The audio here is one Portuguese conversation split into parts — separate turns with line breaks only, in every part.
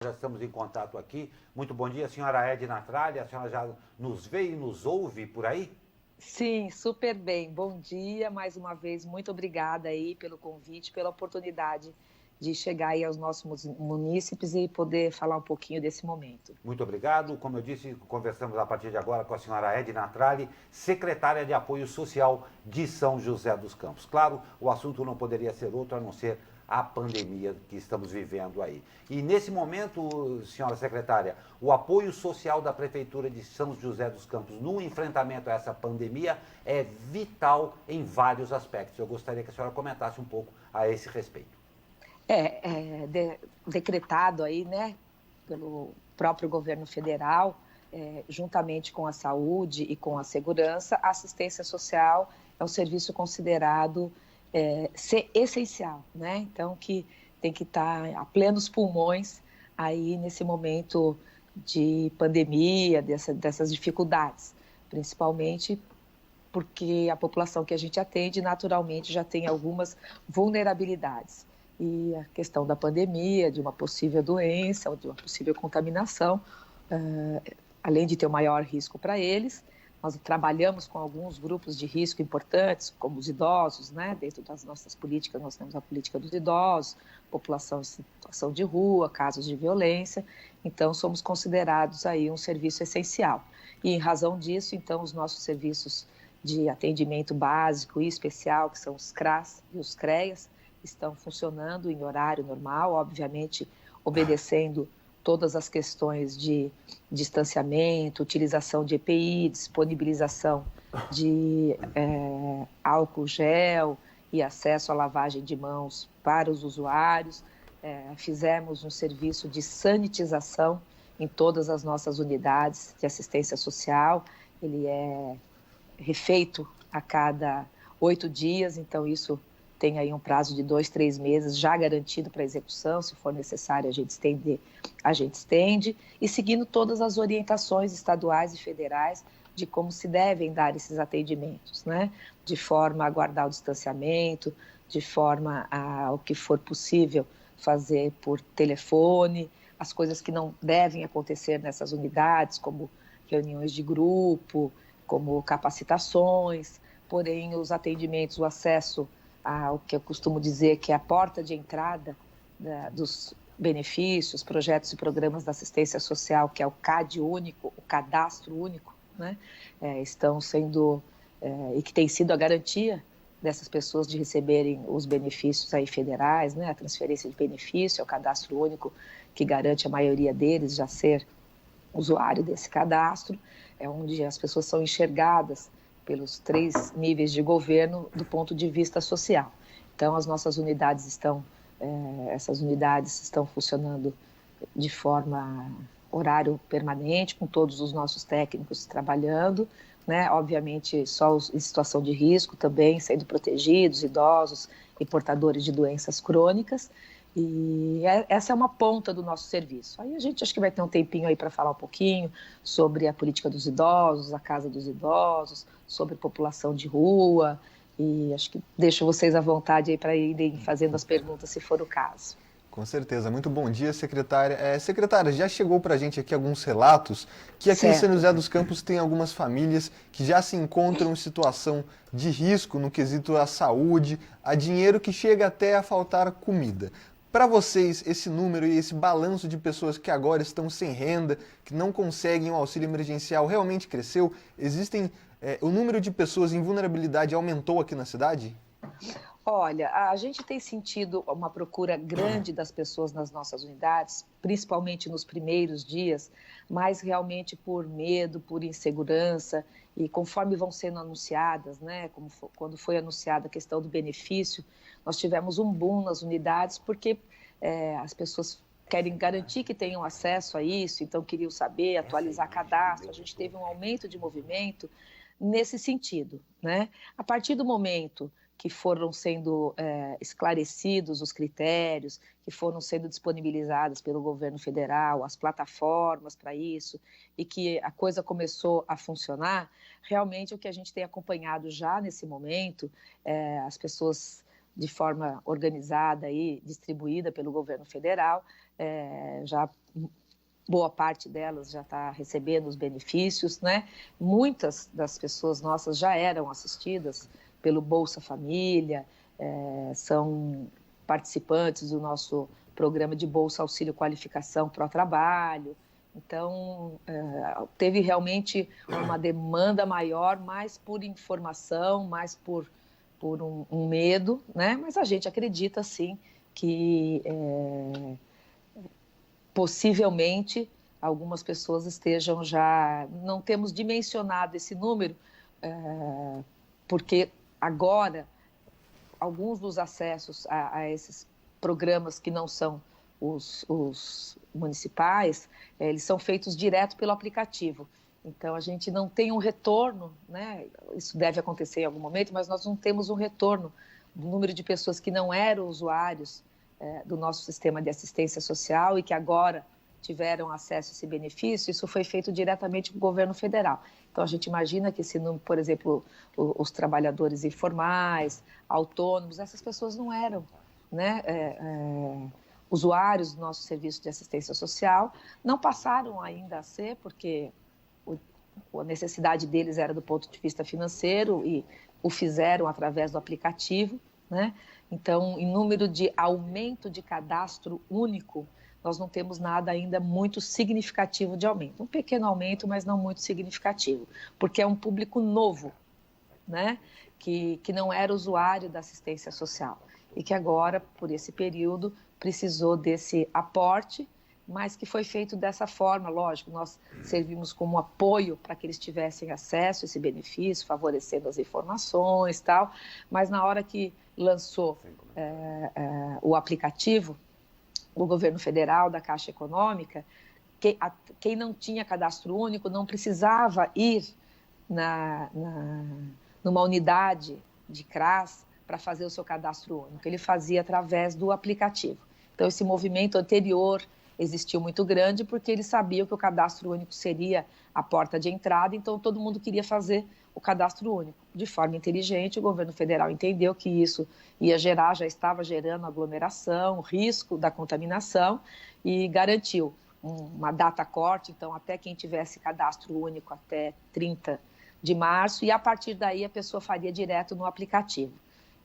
Já estamos em contato aqui. Muito bom dia, senhora Edna Tralli. A senhora já nos vê e nos ouve por aí?
Sim, super bem. Bom dia, mais uma vez, muito obrigada aí pelo convite, pela oportunidade de chegar aí aos nossos munícipes e poder falar um pouquinho desse momento.
Muito obrigado. Como eu disse, conversamos a partir de agora com a senhora Edna Tralli, secretária de Apoio Social de São José dos Campos. Claro, o assunto não poderia ser outro a não ser a pandemia que estamos vivendo aí. E nesse momento, senhora secretária, o apoio social da Prefeitura de São José dos Campos no enfrentamento a essa pandemia é vital em vários aspectos. Eu gostaria que a senhora comentasse um pouco a esse respeito.
Decretado aí, né, pelo próprio governo federal, juntamente com a saúde e com a segurança, a assistência social é um serviço considerado ser essencial, né? Então, que tem que estar a plenos pulmões aí nesse momento de pandemia, dessas dificuldades, principalmente porque a população que a gente atende naturalmente já tem algumas vulnerabilidades. E a questão da pandemia, de uma possível doença, ou de uma possível contaminação, além de ter um maior risco para eles, nós trabalhamos com alguns grupos de risco importantes, como os idosos, né? Dentro das nossas políticas, nós temos a política dos idosos, população em situação de rua, casos de violência, então somos considerados aí um serviço essencial. E em razão disso, então, os nossos serviços de atendimento básico e especial, que são os CRAS e os CREAS, estão funcionando em horário normal, obviamente obedecendo todas as questões de distanciamento, utilização de EPI, disponibilização de álcool gel e acesso à lavagem de mãos para os usuários. Fizemos um serviço de sanitização em todas as nossas unidades de assistência social. Ele é refeito a cada 8 dias, então isso tem aí um prazo de 2, 3 meses já garantido para execução. Se for necessário a gente estender, a gente estende, e seguindo todas as orientações estaduais e federais de como se devem dar esses atendimentos, né? De forma a guardar o distanciamento, de forma a o que for possível fazer por telefone, as coisas que não devem acontecer nessas unidades, como reuniões de grupo, como capacitações, porém os atendimentos, o acesso ao que eu costumo dizer que é a porta de entrada dos benefícios, projetos e programas da assistência social, que é o CAD único, o cadastro único, né? Estão sendo, e que tem sido a garantia dessas pessoas de receberem os benefícios aí federais, né? A transferência de benefício, é o cadastro único que garante a maioria deles já ser usuário desse cadastro, onde as pessoas são enxergadas pelos 3 níveis de governo do ponto de vista social. Então, as nossas unidades essas unidades estão funcionando de forma horário permanente, com todos os nossos técnicos trabalhando, né? Obviamente, só em situação de risco também, sendo protegidos, idosos e portadores de doenças crônicas. E essa é uma ponta do nosso serviço. Aí a gente acho que vai ter um tempinho aí para falar um pouquinho sobre a política dos idosos, a Casa dos Idosos, sobre população de rua, e acho que deixo vocês à vontade aí para irem fazendo as perguntas, se for o caso.
Com certeza. Muito bom dia, secretária. Secretária, já chegou para a gente aqui alguns relatos que aqui em São
Certo.
José dos Campos tem algumas famílias que já se encontram em situação de risco no quesito à saúde, a dinheiro que chega até a faltar comida. Para vocês, esse número e esse balanço de pessoas que agora estão sem renda, que não conseguem o auxílio emergencial, realmente cresceu? O número de pessoas em vulnerabilidade aumentou aqui na cidade?
Olha, a gente tem sentido uma procura grande das pessoas nas nossas unidades, principalmente nos primeiros dias, mas realmente por medo, por insegurança, e conforme vão sendo anunciadas, né, quando foi anunciada a questão do benefício, nós tivemos um boom nas unidades, porque as pessoas querem garantir que tenham acesso a isso, então queriam saber, atualizar cadastro. A gente teve um aumento de movimento nesse sentido, né? A partir do momento que foram sendo esclarecidos os critérios, que foram sendo disponibilizados pelo governo federal, as plataformas para isso, e que a coisa começou a funcionar, realmente o que a gente tem acompanhado já nesse momento, as pessoas de forma organizada e distribuída pelo governo federal, já boa parte delas já está recebendo os benefícios, né? Muitas das pessoas nossas já eram assistidas pelo Bolsa Família, são participantes do nosso programa de Bolsa Auxílio Qualificação para o Trabalho. Então, teve realmente uma demanda maior, mais por informação, mais por um medo, né? Mas a gente acredita, sim, que possivelmente algumas pessoas estejam já... Não temos dimensionado esse número, porque agora alguns dos acessos a esses programas que não são os municipais, eles são feitos direto pelo aplicativo. Então, a gente não tem um retorno, né? Isso deve acontecer em algum momento, mas nós não temos um retorno do número de pessoas que não eram usuários do nosso sistema de assistência social e que agora tiveram acesso a esse benefício. Isso foi feito diretamente com o governo federal. Então, a gente imagina que esse número, por exemplo, os trabalhadores informais, autônomos, essas pessoas não eram, né, usuários do nosso serviço de assistência social, não passaram ainda a ser, porque a necessidade deles era do ponto de vista financeiro e o fizeram através do aplicativo, né? Então, em número de aumento de cadastro único, nós não temos nada ainda muito significativo de aumento. Um pequeno aumento, mas não muito significativo, porque é um público novo, né? Que não era usuário da assistência social e que agora, por esse período, precisou desse aporte, mas que foi feito dessa forma, lógico, nós servimos como apoio para que eles tivessem acesso a esse benefício, favorecendo as informações e tal, mas na hora que lançou o aplicativo, o governo federal, da Caixa Econômica, quem não tinha cadastro único não precisava ir numa unidade de CRAS para fazer o seu cadastro único, ele fazia através do aplicativo. Então, esse movimento anterior existiu muito grande, porque eles sabiam que o cadastro único seria a porta de entrada, então todo mundo queria fazer o cadastro único. De forma inteligente, o governo federal entendeu que isso ia gerar, já estava gerando aglomeração, risco da contaminação, e garantiu uma data corte, então até quem tivesse cadastro único até 30 de março, e a partir daí a pessoa faria direto no aplicativo.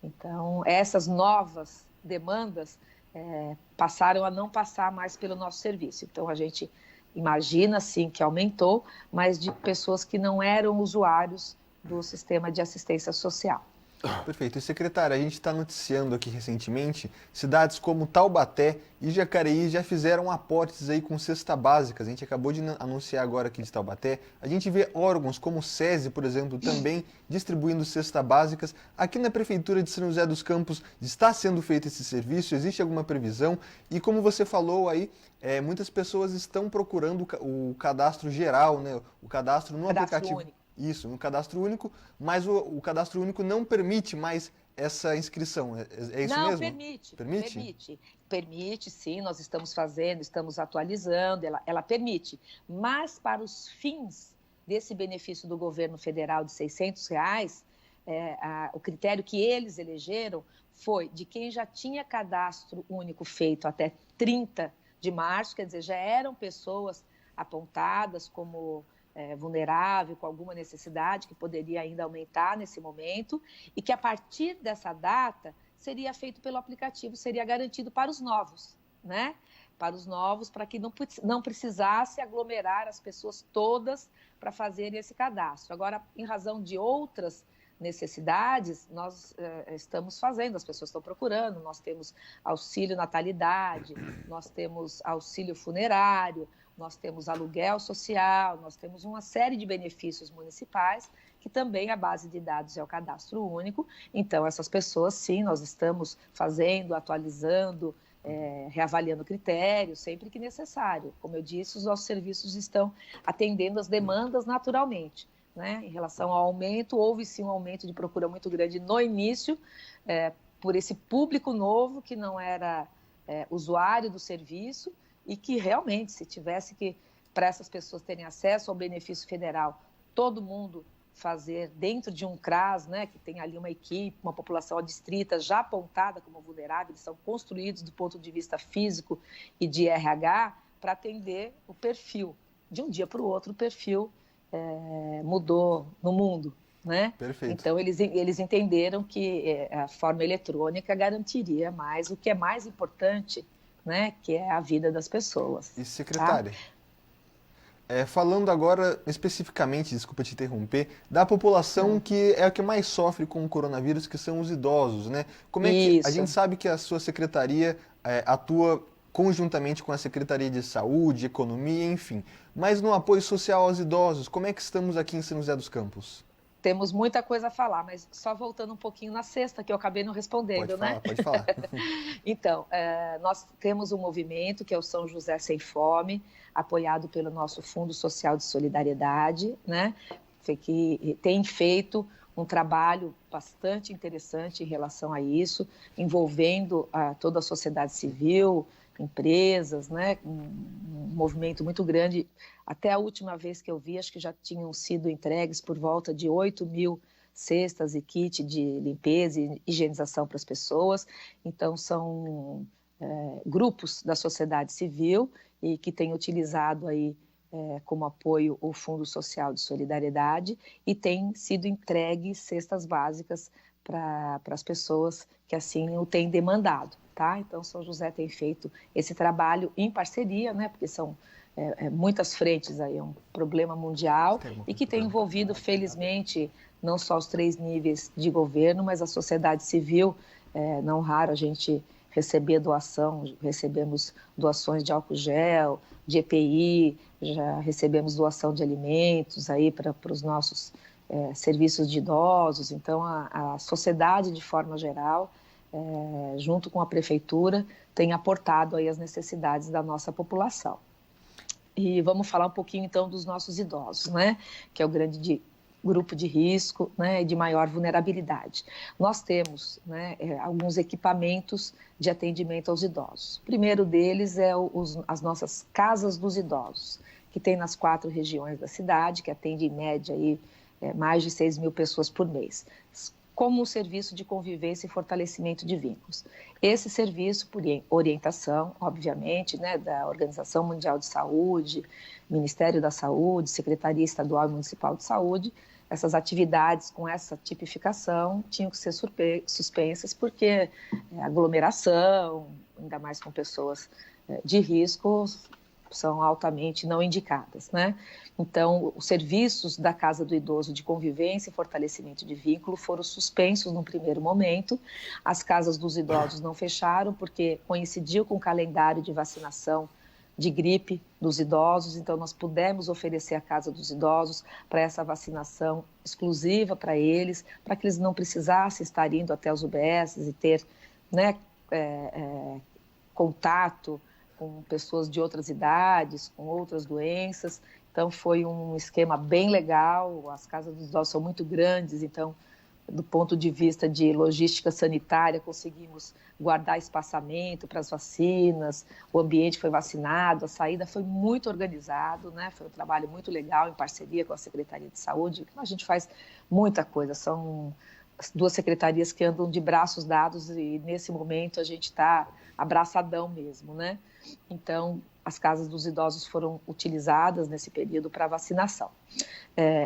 Então, essas novas demandas passaram a não passar mais pelo nosso serviço. Então, a gente imagina, sim, que aumentou, mas de pessoas que não eram usuários do sistema de assistência social.
Perfeito. E, secretária, a gente está noticiando aqui recentemente, cidades como Taubaté e Jacareí já fizeram aportes aí com cesta básica. A gente acabou de anunciar agora aqui de Taubaté. A gente vê órgãos como o SESI, por exemplo, também distribuindo cestas básicas. Aqui na Prefeitura de São José dos Campos está sendo feito esse serviço? Existe alguma previsão? E como você falou aí, muitas pessoas estão procurando o cadastro geral, né? O cadastro no aplicativo.
Único.
Isso, no cadastro único, mas o cadastro único não permite mais essa inscrição, é isso
não,
mesmo?
Permite, sim, nós estamos fazendo, estamos atualizando, ela permite, mas para os fins desse benefício do governo federal de R$600, o critério que eles elegeram foi de quem já tinha cadastro único feito até 30 de março, quer dizer, já eram pessoas apontadas como vulnerável, com alguma necessidade que poderia ainda aumentar nesse momento, e que a partir dessa data seria feito pelo aplicativo, seria garantido para os novos, né? Para os novos, para que não precisasse aglomerar as pessoas todas para fazerem esse cadastro. Agora, em razão de outras necessidades, nós estamos fazendo, as pessoas estão procurando, nós temos auxílio natalidade, nós temos auxílio funerário, nós temos aluguel social, nós temos uma série de benefícios municipais que também a base de dados é o cadastro único. Então, essas pessoas, sim, nós estamos fazendo, atualizando, reavaliando critérios, sempre que necessário. Como eu disse, os nossos serviços estão atendendo as demandas naturalmente, né? Em relação ao aumento, houve sim um aumento de procura muito grande no início, por esse público novo que não era usuário do serviço, e que realmente, se tivesse que, para essas pessoas terem acesso ao benefício federal, todo mundo fazer dentro de um CRAS, né, que tem ali uma equipe, uma população adstrita já apontada como vulnerável, eles são construídos do ponto de vista físico e de RH para atender o perfil. De um dia para o outro, o perfil mudou no mundo, né?
Perfeito.
Então, eles entenderam que a forma eletrônica garantiria mais o que é mais importante, né, que é a vida das pessoas.
E, secretária, falando agora especificamente, desculpa te interromper, da população que é a que mais sofre com o coronavírus, que são os idosos, né? Como é que a gente sabe que a sua secretaria atua conjuntamente com a Secretaria de Saúde, Economia, enfim, mas no apoio social aos idosos, como é que estamos aqui em São José dos Campos?
Temos muita coisa a falar, mas só voltando um pouquinho na sexta, que eu acabei não respondendo, né?
Pode falar.
Então, nós temos um movimento que é o São José Sem Fome, apoiado pelo nosso Fundo Social de Solidariedade, né? Que tem feito um trabalho bastante interessante em relação a isso, envolvendo toda a sociedade civil, empresas, né? Um movimento muito grande. Até a última vez que eu vi, acho que já tinham sido entregues por volta de 8.000 cestas e kit de limpeza e higienização para as pessoas. Então, são grupos da sociedade civil e que têm utilizado aí como apoio o Fundo Social de Solidariedade e têm sido entregues cestas básicas para as pessoas que assim o têm demandado. Tá? Então, São José tem feito esse trabalho em parceria, né? Porque são muitas frentes aí, é um problema mundial e que tem envolvido, felizmente, não só os 3 níveis de governo, mas a sociedade civil. Não raro a gente recebemos doações de álcool gel, de EPI, já recebemos doação de alimentos aí para os nossos serviços de idosos. Então, a sociedade, de forma geral, junto com a prefeitura, tem aportado aí as necessidades da nossa população. E vamos falar um pouquinho, então, dos nossos idosos, né? Que é o grande grupo de risco, né, e de maior vulnerabilidade. Nós temos, né, alguns equipamentos de atendimento aos idosos. O primeiro deles é as nossas casas dos idosos, que tem nas 4 regiões da cidade, que atende em média aí, mais de 6.000 pessoas por mês, como um serviço de convivência e fortalecimento de vínculos. Esse serviço, por orientação, obviamente, né, da Organização Mundial de Saúde, Ministério da Saúde, Secretaria Estadual e Municipal de Saúde, essas atividades com essa tipificação tinham que ser suspensas porque aglomeração, ainda mais com pessoas de risco, são altamente não indicadas, né? Então, os serviços da Casa do Idoso de convivência e fortalecimento de vínculo foram suspensos no primeiro momento. As casas dos idosos não fecharam porque coincidiu com o calendário de vacinação de gripe dos idosos, então nós pudemos oferecer a Casa dos Idosos para essa vacinação exclusiva para eles, para que eles não precisassem estar indo até os UBSs e ter, né, contato com pessoas de outras idades, com outras doenças. Então, foi um esquema bem legal. As casas dos idosos são muito grandes, então, do ponto de vista de logística sanitária, conseguimos guardar espaçamento para as vacinas, o ambiente foi vacinado, a saída foi muito organizado, né? Foi um trabalho muito legal, em parceria com a Secretaria de Saúde. A gente faz muita coisa, são as 2 secretarias que andam de braços dados e, nesse momento, a gente está abraçadão mesmo, né? Então, as casas dos idosos foram utilizadas nesse período para vacinação.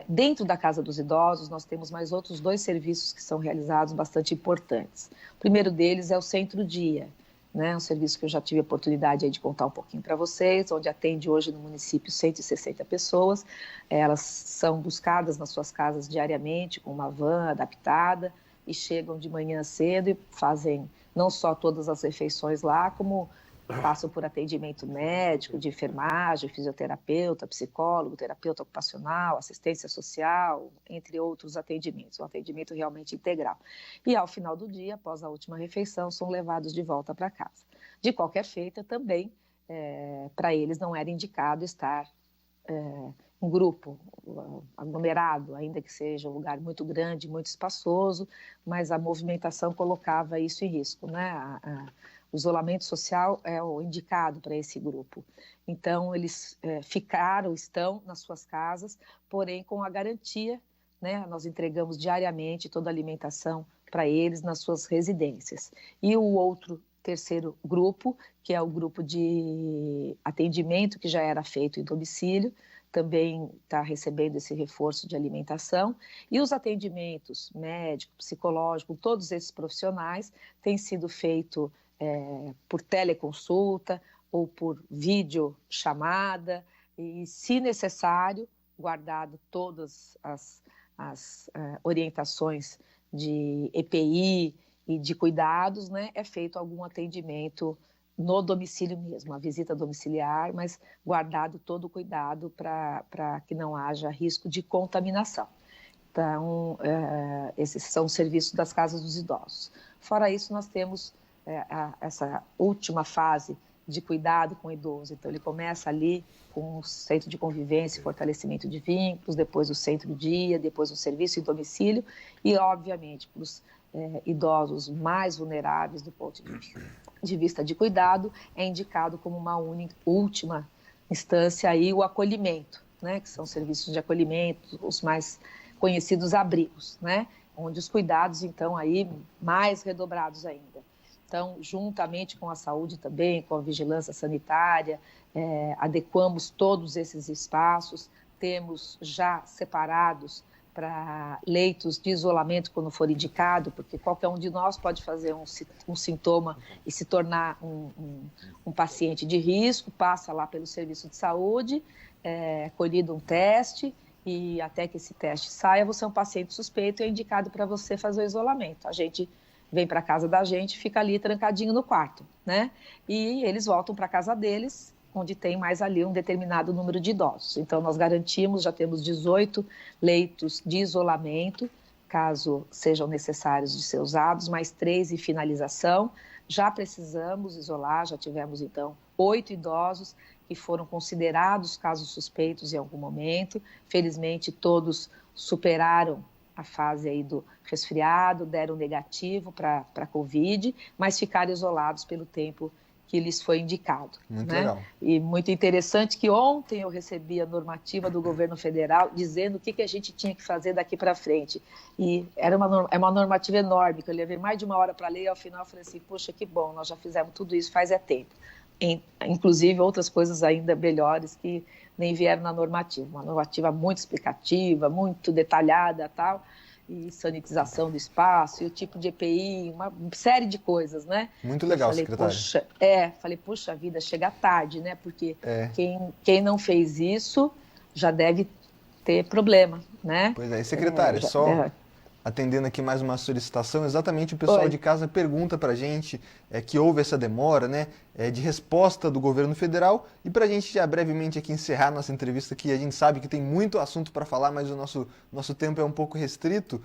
Dentro da Casa dos Idosos, nós temos mais outros 2 serviços que são realizados bastante importantes. O primeiro deles é o Centro-Dia, né? Um serviço que eu já tive a oportunidade aí de contar um pouquinho para vocês, onde atende hoje no município 160 pessoas. Elas são buscadas nas suas casas diariamente, com uma van adaptada, e chegam de manhã cedo e fazem não só todas as refeições lá, como passam por atendimento médico, de enfermagem, fisioterapeuta, psicólogo, terapeuta ocupacional, assistência social, entre outros atendimentos, um atendimento realmente integral. E ao final do dia, após a última refeição, são levados de volta para casa. De qualquer feita, também, para eles não era indicado estar em grupo, aglomerado, ainda que seja um lugar muito grande, muito espaçoso, mas a movimentação colocava isso em risco, né? O isolamento social é o indicado para esse grupo. Então, eles estão nas suas casas, porém com a garantia né? Nós entregamos diariamente toda a alimentação para eles nas suas residências. E o outro terceiro grupo, que é o grupo de atendimento que já era feito em domicílio, também está recebendo esse reforço de alimentação. E os atendimentos médico, psicológico, todos esses profissionais têm sido feito por teleconsulta ou por videochamada, e, se necessário, guardado todas as orientações de EPI e de cuidados, né, é feito algum atendimento no domicílio mesmo, a visita domiciliar, mas guardado todo o cuidado para que não haja risco de contaminação. Então, esses são os serviços das casas dos idosos. Fora isso, nós temos essa última fase de cuidado com o idoso. Então, ele começa ali com o centro de convivência e fortalecimento de vínculos, depois o centro-dia, depois o serviço em domicílio e, obviamente, para os idosos mais vulneráveis do ponto de vista de cuidado, é indicado como uma última instância aí o acolhimento, né, que são serviços de acolhimento, os mais conhecidos abrigos, né, onde os cuidados, então, aí mais redobrados ainda. Então, juntamente com a saúde também, com a vigilância sanitária, adequamos todos esses espaços, temos já separados para leitos de isolamento quando for indicado, porque qualquer um de nós pode fazer um sintoma e se tornar um paciente de risco, passa lá pelo serviço de saúde, colhido um teste, e até que esse teste saia, você é um paciente suspeito e é indicado para você fazer o isolamento. A gente vem para a casa da gente, fica ali trancadinho no quarto, né? E eles voltam para a casa deles, onde tem mais ali um determinado número de idosos. Então, nós garantimos, já temos 18 leitos de isolamento, caso sejam necessários de ser usados, mais 3 em finalização. Já precisamos isolar, já tivemos, então, 8 idosos que foram considerados casos suspeitos em algum momento. Felizmente, todos superaram a fase aí do resfriado, deram negativo para a Covid, mas ficaram isolados pelo tempo que lhes foi indicado.
Muito
né?
legal.
E muito interessante que ontem eu recebi a normativa do governo federal dizendo o que a gente tinha que fazer daqui para frente. E é uma normativa enorme, que eu levei mais de uma hora para ler e ao final eu falei assim, poxa, que bom, nós já fizemos tudo isso faz tempo. Inclusive outras coisas ainda melhores que nem vieram na normativa. Uma normativa muito explicativa, muito detalhada tal, e sanitização do espaço, e o tipo de EPI, uma série de coisas, né?
Muito legal, secretária.
Falei, puxa vida, chega tarde, né? Porque quem não fez isso já deve ter problema, né?
Pois é, e secretária, atendendo aqui mais uma solicitação, exatamente o pessoal de casa pergunta para a gente que houve essa demora, né, de resposta do governo federal, e para a gente já brevemente aqui encerrar nossa entrevista, que a gente sabe que tem muito assunto para falar, mas o nosso tempo é um pouco restrito,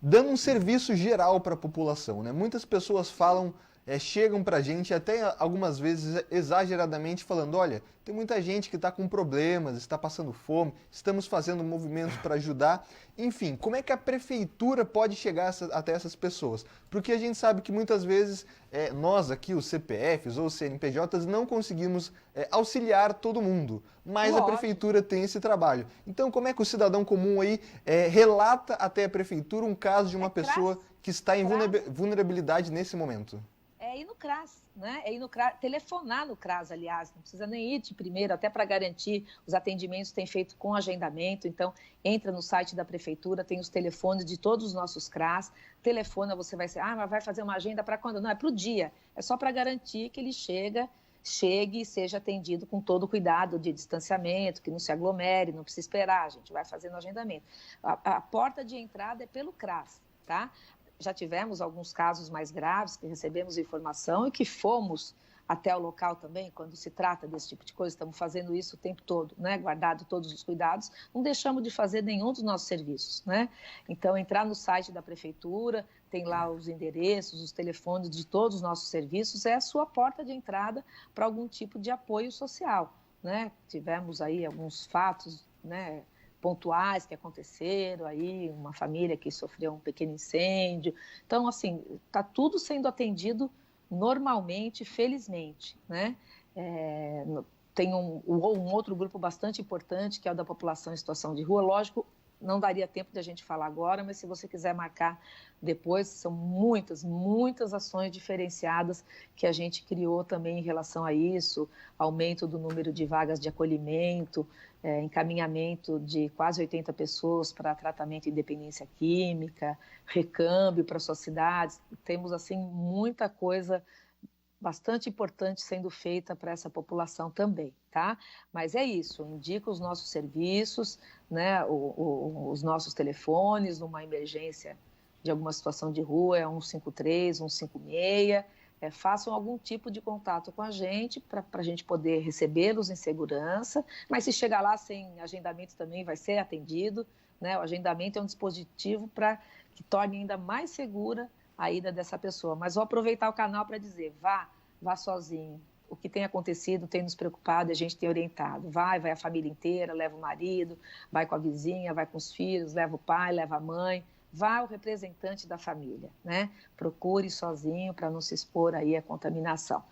dando um serviço geral para a população, né? Muitas pessoas falam, chegam para a gente até algumas vezes exageradamente falando, olha, tem muita gente que está com problemas, está passando fome, estamos fazendo movimentos para ajudar. Enfim, como é que a prefeitura pode chegar até essas pessoas? Porque a gente sabe que muitas vezes nós aqui, os CPFs ou os CNPJs, não conseguimos auxiliar todo mundo, mas a prefeitura tem esse trabalho. Então, como é que o cidadão comum aí relata até a prefeitura um caso de uma pessoa que está em vulnerabilidade nesse momento?
É ir no CRAS, né? É ir no CRAS, telefonar no CRAS, aliás, não precisa nem ir de primeiro, até para garantir, os atendimentos têm feito com agendamento, então entra no site da prefeitura, tem os telefones de todos os nossos CRAS, telefona, você vai ser, mas vai fazer uma agenda para quando? Não, é para o dia, é só para garantir que ele chegue e seja atendido com todo o cuidado de distanciamento, que não se aglomere, não precisa esperar, a gente vai fazendo agendamento. A porta de entrada é pelo CRAS, tá? Já tivemos alguns casos mais graves que recebemos informação e que fomos até o local também, quando se trata desse tipo de coisa, estamos fazendo isso o tempo todo, né? Guardado todos os cuidados, não deixamos de fazer nenhum dos nossos serviços, né? Então, entrar no site da prefeitura, tem lá os endereços, os telefones de todos os nossos serviços, é a sua porta de entrada para algum tipo de apoio social, né? Tivemos aí alguns fatos, né, pontuais que aconteceram aí, uma família que sofreu um pequeno incêndio. Então, assim, está tudo sendo atendido normalmente, felizmente, né? Tem um outro grupo bastante importante, que é o da população em situação de rua. Lógico, não daria tempo de a gente falar agora, mas se você quiser marcar depois, são muitas ações diferenciadas que a gente criou também em relação a isso, aumento do número de vagas de acolhimento, encaminhamento de quase 80 pessoas para tratamento de dependência química, recâmbio para suas cidades. Temos, assim, muita coisa bastante importante sendo feita para essa população também, tá? Mas é isso, indica os nossos serviços, né, os nossos telefones, numa emergência de alguma situação de rua, é 153, 156, façam algum tipo de contato com a gente para a gente poder recebê-los em segurança, mas se chegar lá sem agendamento também vai ser atendido, né? O agendamento é um dispositivo para que torne ainda mais segura a ida dessa pessoa. Mas vou aproveitar o canal para dizer, vá sozinho. O que tem acontecido tem nos preocupado e a gente tem orientado. Vai a família inteira, leva o marido, vai com a vizinha, vai com os filhos, leva o pai, leva a mãe, vá o representante da família, né? Procure sozinho para não se expor aí à contaminação.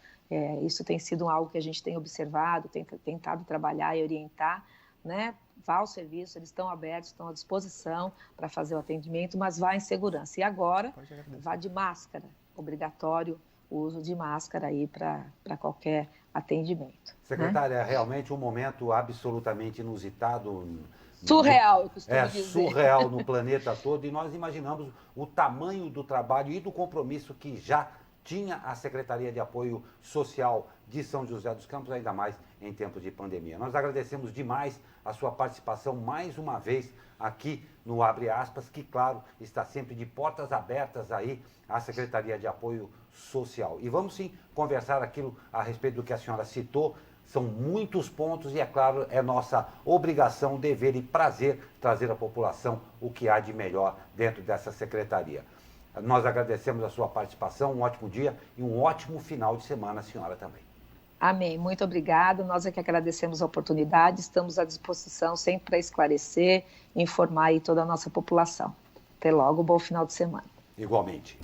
Isso tem sido algo que a gente tem observado, tem tentado trabalhar e orientar, né? Vá ao serviço, eles estão abertos, estão à disposição para fazer o atendimento, mas vá em segurança. E agora, vá de máscara, obrigatório o uso de máscara aí para qualquer atendimento.
Secretária, é realmente um momento absolutamente inusitado.
Surreal, eu costumo dizer.
Surreal no planeta todo, e nós imaginamos o tamanho do trabalho e do compromisso que já tinha a Secretaria de Apoio Social de São José dos Campos, ainda mais em tempos de pandemia. Nós agradecemos demais a sua participação mais uma vez aqui no Abre Aspas, que, claro, está sempre de portas abertas aí à Secretaria de Apoio Social. E vamos sim conversar aquilo a respeito do que a senhora citou. São muitos pontos e, é claro, é nossa obrigação, dever e prazer trazer à população o que há de melhor dentro dessa secretaria. Nós agradecemos a sua participação, um ótimo dia e um ótimo final de semana, a senhora também.
Amém, muito obrigado. Nós é que agradecemos a oportunidade, estamos à disposição sempre para esclarecer, informar aí toda a nossa população. Até logo, bom final de semana.
Igualmente.